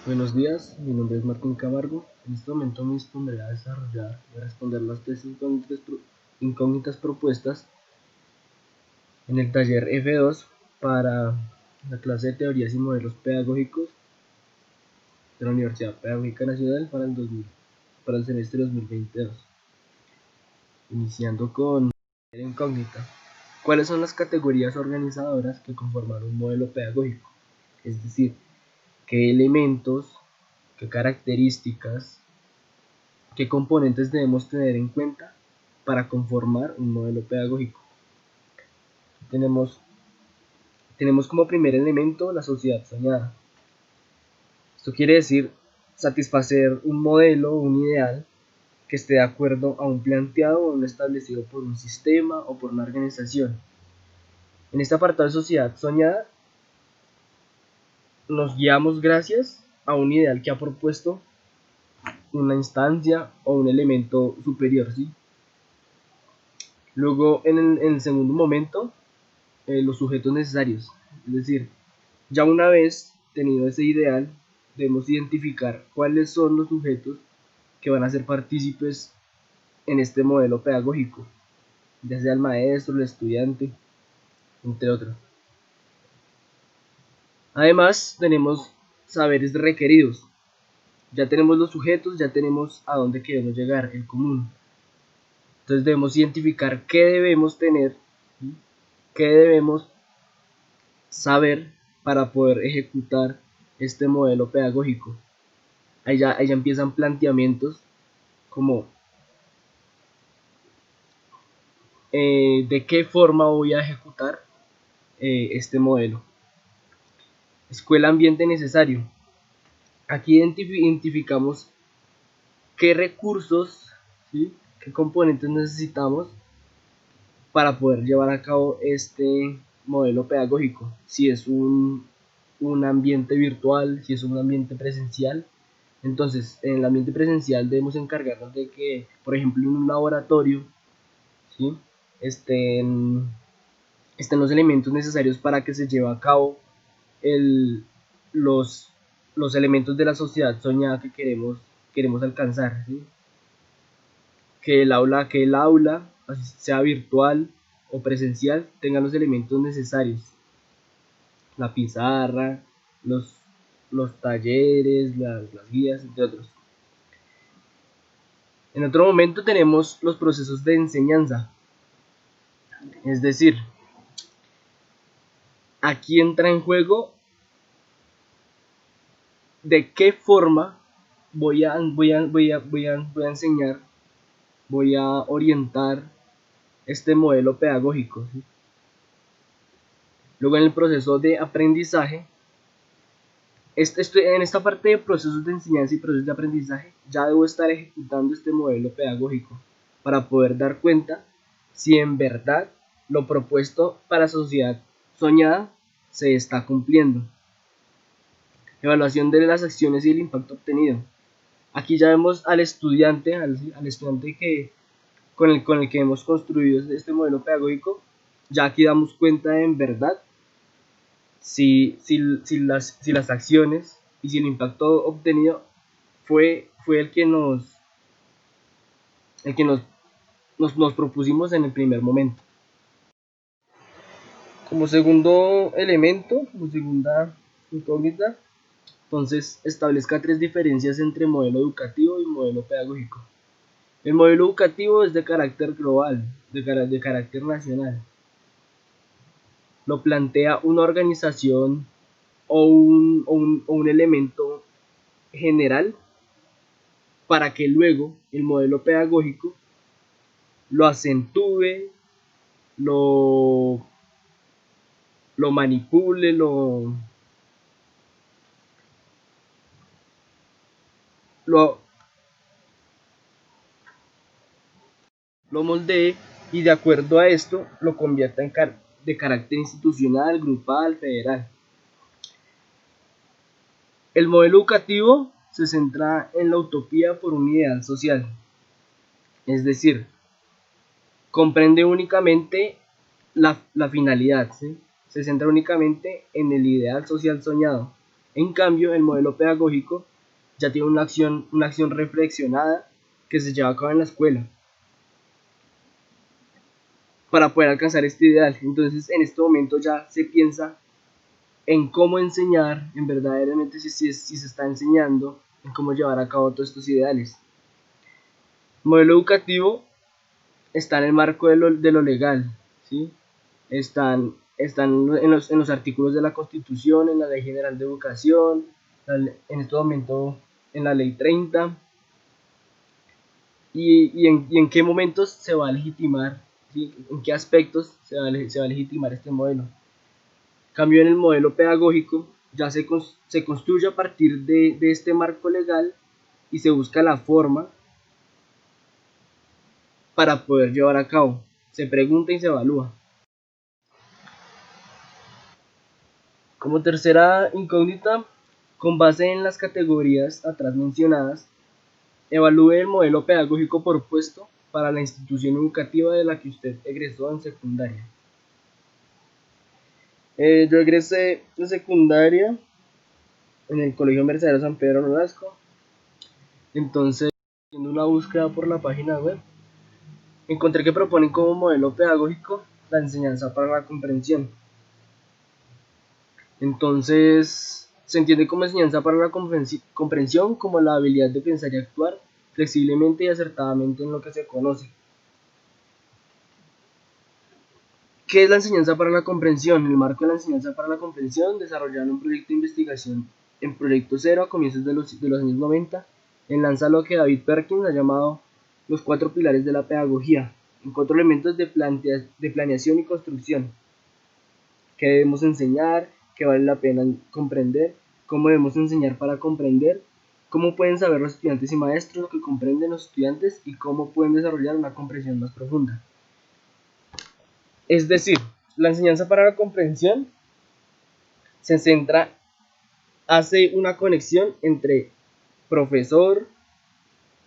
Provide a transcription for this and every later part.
Buenos días, mi nombre es Martín Camargo. En este momento me dispondré a desarrollar y a responder las tres incógnitas propuestas en el taller F2 para la clase de teorías y modelos pedagógicos de la Universidad Pedagógica Nacional para el semestre 2022. Iniciando con la incógnita. ¿Cuáles son las categorías organizadoras que conforman un modelo pedagógico? Es decir, qué elementos, qué características, qué componentes debemos tener en cuenta para conformar un modelo pedagógico. Tenemos como primer elemento la sociedad soñada. Esto quiere decir satisfacer un modelo o un ideal que esté de acuerdo a un planteado o un establecido por un sistema o por una organización. En este apartado de sociedad soñada nos guiamos gracias a un ideal que ha propuesto una instancia o un elemento superior, ¿sí? Luego, en el segundo momento, los sujetos necesarios. Es decir, ya una vez tenido ese ideal, debemos identificar cuáles son los sujetos que van a ser partícipes en este modelo pedagógico, ya sea el maestro, el estudiante, entre otros. Además, tenemos saberes requeridos. Ya tenemos los sujetos, ya tenemos a dónde queremos llegar, el común. Entonces debemos identificar qué debemos tener, qué debemos saber para poder ejecutar este modelo pedagógico. Ahí ya empiezan planteamientos como de qué forma voy a ejecutar este modelo. Escuela ambiente necesario. Aquí identificamos qué recursos, ¿sí?, qué componentes necesitamos para poder llevar a cabo este modelo pedagógico. Si es un ambiente virtual, si es un ambiente presencial. Entonces, en el ambiente presencial debemos encargarnos de que, por ejemplo, en un laboratorio, ¿sí?, estén los elementos necesarios para que se lleve a cabo los, los elementos de la sociedad soñada que queremos alcanzar, ¿sí? Que el aula, así sea virtual o presencial, tenga los elementos necesarios: la pizarra, los, talleres, las guías, entre otros. En otro momento tenemos los procesos de enseñanza. Es decir, aquí entra en juego de qué forma voy a enseñar, voy a orientar este modelo pedagógico, ¿sí? Luego, en el proceso de aprendizaje, en esta parte de procesos de enseñanza y procesos de aprendizaje, ya debo estar ejecutando este modelo pedagógico para poder dar cuenta si en verdad lo propuesto para la sociedad soñada se está cumpliendo. Evaluación de las acciones y el impacto obtenido. Aquí ya vemos al estudiante, al estudiante con el que hemos construido este modelo pedagógico. Ya aquí damos cuenta en verdad si las acciones y si el impacto obtenido fue el que nos propusimos en el primer momento. Como segundo elemento, como segunda incógnita, entonces establezca tres diferencias entre modelo educativo y modelo pedagógico. El modelo educativo es de carácter global, de carácter nacional. Lo plantea una organización o un elemento general para que luego el modelo pedagógico lo acentúe, lo, manipule, lo, moldee, y de acuerdo a esto lo convierta de carácter institucional, grupal, federal. El modelo educativo se centra en la utopía por un ideal social, es decir, comprende únicamente la finalidad, ¿sí? Se centra únicamente en el ideal social soñado. En cambio, el modelo pedagógico ya tiene una acción reflexionada que se lleva a cabo en la escuela para poder alcanzar este ideal. Entonces, en este momento ya se piensa en cómo enseñar, en verdaderamente si se está enseñando, en cómo llevar a cabo todos estos ideales. El modelo educativo está en el marco de lo legal, ¿sí? Están en los artículos de la Constitución, en la Ley General de Educación, en este momento en la Ley 30, y en qué momentos se va a legitimar, ¿sí? En qué aspectos se va a legitimar este modelo. Cambio en el modelo pedagógico, ya se construye a partir de este marco legal y se busca la forma para poder llevar a cabo. Se pregunta y se evalúa. Como tercera incógnita, con base en las categorías atrás mencionadas, evalúe el modelo pedagógico propuesto para la institución educativa de la que usted egresó en secundaria. Yo egresé de secundaria en el Colegio Mercedero San Pedro Nolasco. Entonces, haciendo una búsqueda por la página web, encontré que proponen como modelo pedagógico la enseñanza para la comprensión. Entonces, se entiende como enseñanza para la comprensión como la habilidad de pensar y actuar flexiblemente y acertadamente en lo que se conoce. ¿Qué es la enseñanza para la comprensión? En el marco de la enseñanza para la comprensión, desarrollaron un proyecto de investigación en Proyecto Cero a comienzos de los años 90, en lanza lo que David Perkins ha llamado los 4 pilares de la pedagogía, en 4 elementos de planeación y construcción. ¿Qué debemos enseñar? ¿Qué vale la pena comprender? ¿Cómo debemos enseñar para comprender? ¿Cómo pueden saber los estudiantes y maestros lo que comprenden los estudiantes? ¿Y cómo pueden desarrollar una comprensión más profunda? Es decir, la enseñanza para la comprensión se centra, hace una conexión entre profesor,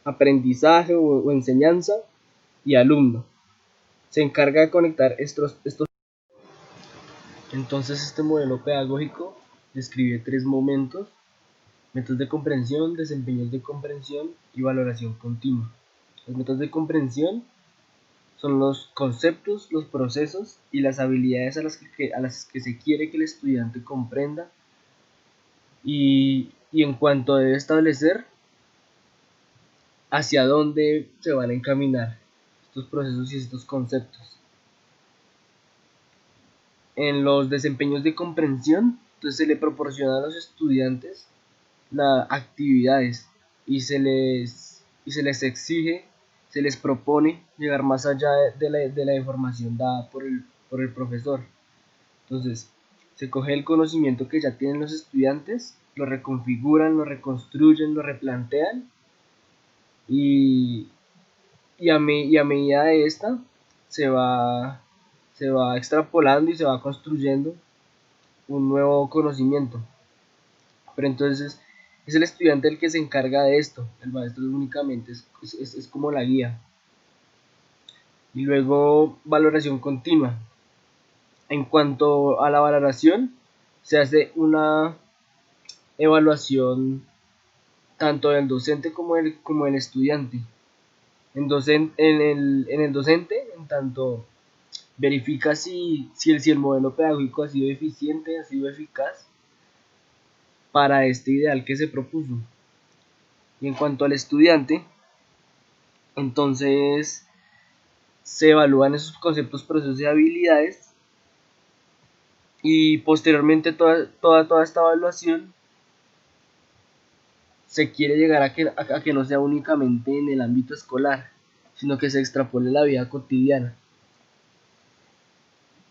aprendizaje o enseñanza y alumno. Se encarga de conectar estos. Entonces este modelo pedagógico describe 3 momentos: métodos de comprensión, desempeños de comprensión y valoración continua. Los métodos de comprensión son los conceptos, los procesos y las habilidades a las que se quiere que el estudiante comprenda, y en cuanto debe establecer hacia dónde se van a encaminar estos procesos y estos conceptos. En los desempeños de comprensión, entonces se le proporciona a los estudiantes las actividades y se les exige, se les propone llegar más allá de la información dada por el profesor. Entonces, se coge el conocimiento que ya tienen los estudiantes, lo reconfiguran, lo reconstruyen, lo replantean, y, y a medida de esta se va, se va extrapolando y se va construyendo un nuevo conocimiento. Pero entonces es el estudiante el que se encarga de esto, el maestro únicamente es como la guía. Y luego valoración continua. En cuanto a la valoración, se hace una evaluación tanto del docente como el estudiante. En el docente, en tanto verifica si el modelo pedagógico ha sido eficiente, ha sido eficaz para este ideal que se propuso. Y en cuanto al estudiante, entonces se evalúan esos conceptos, procesos y habilidades, y posteriormente toda esta evaluación se quiere llegar a que no sea únicamente en el ámbito escolar, sino que se extrapole la vida cotidiana.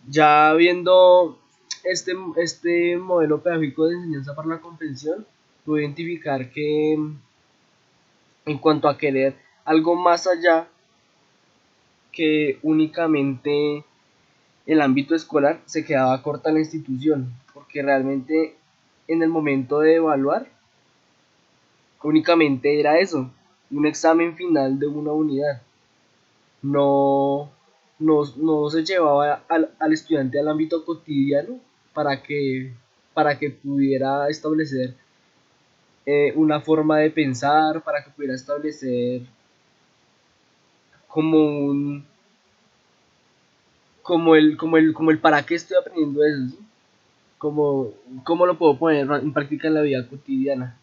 Ya viendo este modelo pedagógico de enseñanza para la comprensión, puedo identificar que en cuanto a querer algo más allá que únicamente el ámbito escolar, se quedaba corta la institución, porque realmente en el momento de evaluar únicamente era eso, un examen final de una unidad. No, no se llevaba al estudiante al ámbito cotidiano para que para que pudiera establecer una forma de pensar, para que pudiera establecer como un como el para qué estoy aprendiendo eso, ¿sí? Como cómo lo puedo poner en práctica en la vida cotidiana.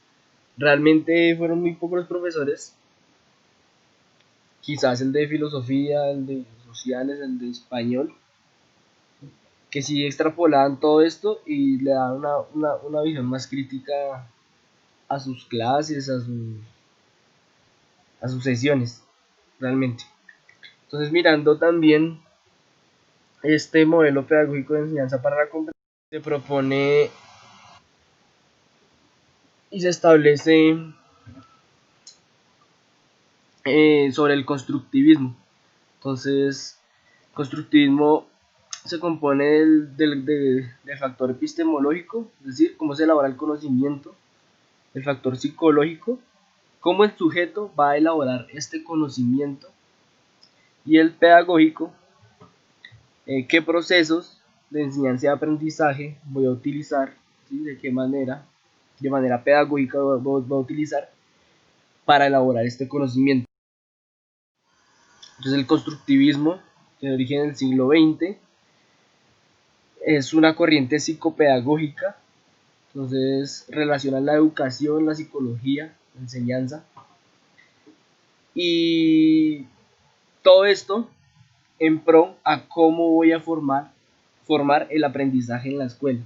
Realmente fueron muy pocos los profesores, quizás el de filosofía, el de sociales, el de español, que sí extrapolaban todo esto y le daban una visión más crítica a sus clases, a sus sesiones, realmente. Entonces, mirando también este modelo pedagógico de enseñanza para la comprensión, se propone y se establece sobre el constructivismo. Entonces, constructivismo se compone del factor epistemológico, es decir, cómo se elabora el conocimiento, el factor psicológico, cómo el sujeto va a elaborar este conocimiento, y el pedagógico, qué procesos de enseñanza y aprendizaje voy a utilizar, ¿sí? De manera pedagógica voy a utilizar para elaborar este conocimiento. Entonces el constructivismo, de origen del siglo XX, es una corriente psicopedagógica. Entonces relaciona la educación, la psicología, la enseñanza y todo esto en pro a cómo voy a formar el aprendizaje en la escuela.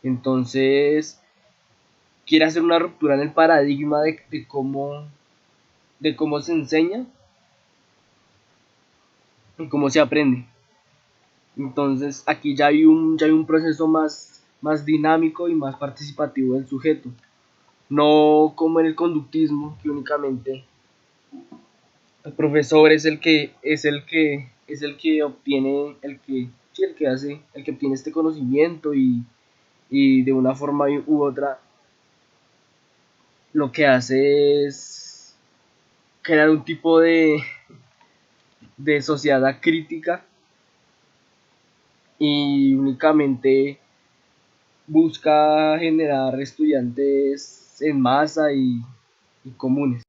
Entonces quiere hacer una ruptura en el paradigma de cómo se enseña y cómo se aprende. Entonces aquí ya hay un proceso más dinámico y más participativo del sujeto. No como en el conductismo, que únicamente el profesor es el que obtiene, el que obtiene este conocimiento y de una forma u otra lo que hace es crear un tipo de sociedad crítica y únicamente busca generar estudiantes en masa y comunes.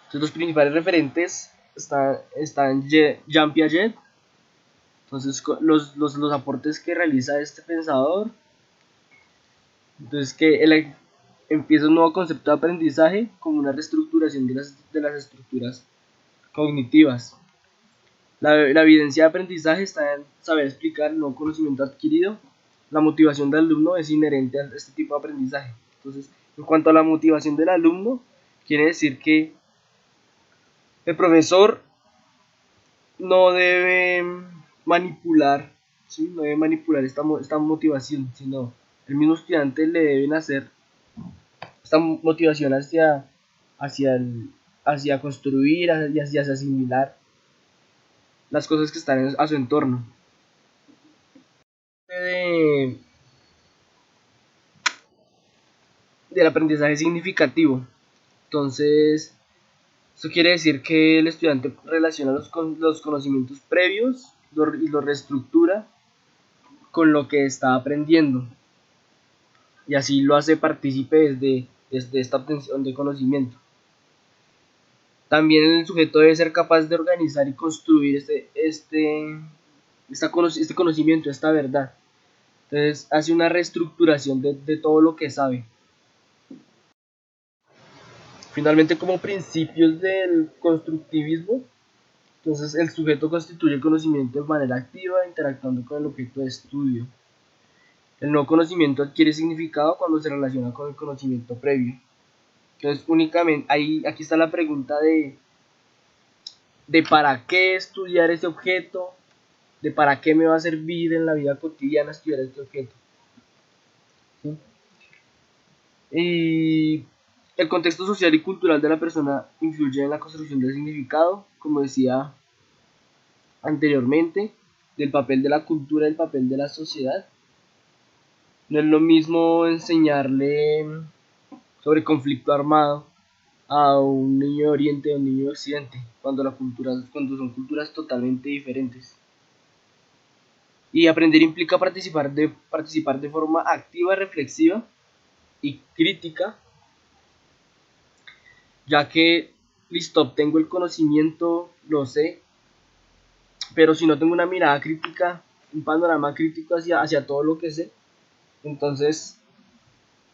Entonces, los principales referentes están Jean Piaget. Entonces, los aportes que realiza este pensador. Entonces, que él empieza un nuevo concepto de aprendizaje como una reestructuración de las estructuras cognitivas. La evidencia de aprendizaje está en saber explicar el nuevo conocimiento adquirido. La motivación del alumno es inherente a este tipo de aprendizaje. Entonces, en cuanto a la motivación del alumno, quiere decir que el profesor no debe manipular, ¿sí? No debe manipular esta motivación, sino el mismo estudiante le deben hacer esta motivación hacia, hacia construir, hacia asimilar las cosas que están a su entorno. De, del aprendizaje significativo. Entonces, esto quiere decir que el estudiante relaciona los conocimientos previos y los reestructura con lo que está aprendiendo. Y así lo hace partícipe desde esta obtención de conocimiento. También el sujeto debe ser capaz de organizar y construir este conocimiento, esta verdad. Entonces hace una reestructuración de todo lo que sabe. Finalmente, como principios del constructivismo, entonces el sujeto constituye el conocimiento de manera activa, interactuando con el objeto de estudio. El nuevo conocimiento adquiere significado cuando se relaciona con el conocimiento previo. Entonces, únicamente, aquí está la pregunta de para qué estudiar ese objeto, de para qué me va a servir en la vida cotidiana estudiar este objeto. ¿Sí? Y el contexto social y cultural de la persona influye en la construcción del significado, como decía anteriormente, del papel de la cultura y el papel de la sociedad. No es lo mismo enseñarle sobre conflicto armado a un niño de Oriente o un niño de Occidente, cuando son culturas totalmente diferentes. Y aprender implica participar de forma activa, reflexiva y crítica, ya que, listo, obtengo el conocimiento, lo sé, pero si no tengo una mirada crítica, un panorama crítico hacia todo lo que sé, entonces,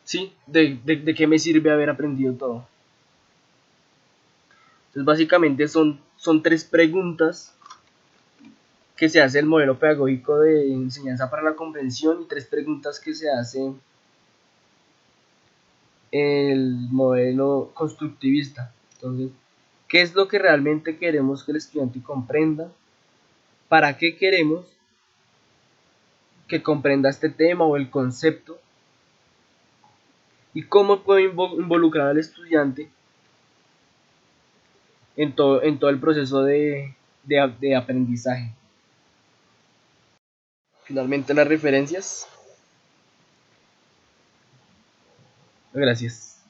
sí, ¿de qué me sirve haber aprendido todo? Entonces, básicamente son tres preguntas que se hace el modelo pedagógico de enseñanza para la comprensión y tres preguntas que se hace el modelo constructivista. Entonces, ¿qué es lo que realmente queremos que el estudiante comprenda? ¿Para qué queremos que comprenda este tema o el concepto? ¿Y cómo puedo involucrar al estudiante en todo el proceso de aprendizaje? Finalmente, las referencias. Gracias.